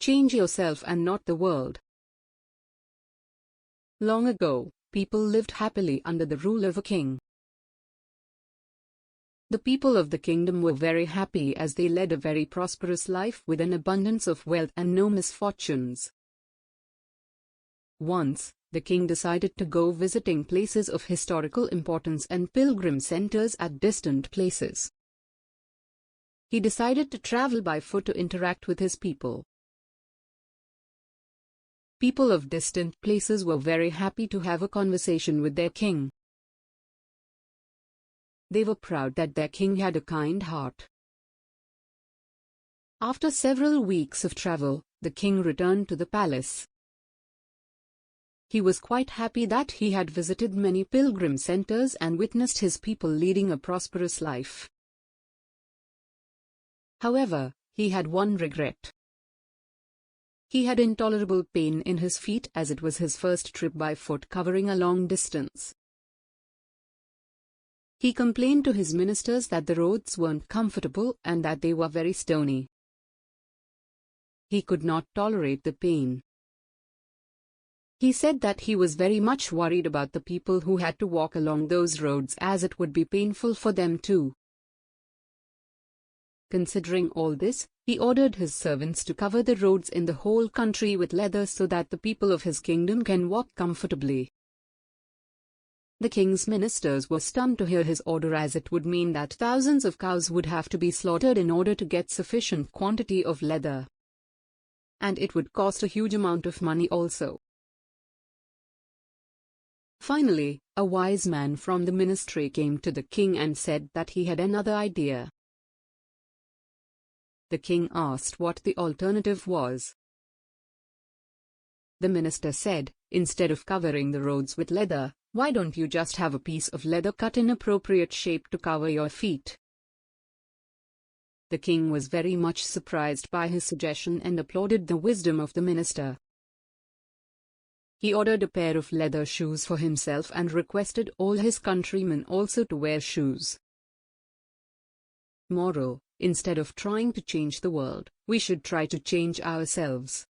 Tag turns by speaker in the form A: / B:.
A: Change yourself and not the world. Long ago, people lived happily under the rule of a king. The people of the kingdom were very happy as they led a very prosperous life with an abundance of wealth and no misfortunes. Once, the king decided to go visiting places of historical importance and pilgrim centers at distant places. He decided to travel by foot to interact with his people. People of distant places were very happy to have a conversation with their king. They were proud that their king had a kind heart. After several weeks of travel, the king returned to the palace. He was quite happy that he had visited many pilgrim centers and witnessed his people leading a prosperous life. However, he had one regret. He had intolerable pain in his feet as it was his first trip by foot covering a long distance. He complained to his ministers that the roads weren't comfortable and that they were very stony. He could not tolerate the pain. He said that he was very much worried about the people who had to walk along those roads as it would be painful for them too. Considering all this, he ordered his servants to cover the roads in the whole country with leather so that the people of his kingdom can walk comfortably. The king's ministers were stunned to hear his order as it would mean that thousands of cows would have to be slaughtered in order to get sufficient quantity of leather. And it would cost a huge amount of money also. Finally, a wise man from the ministry came to the king and said that he had another idea. The king asked what the alternative was. The minister said, instead of covering the roads with leather, why don't you just have a piece of leather cut in appropriate shape to cover your feet? The king was very much surprised by his suggestion and applauded the wisdom of the minister. He ordered a pair of leather shoes for himself and requested all his countrymen also to wear shoes. Moral: instead of trying to change the world, we should try to change ourselves.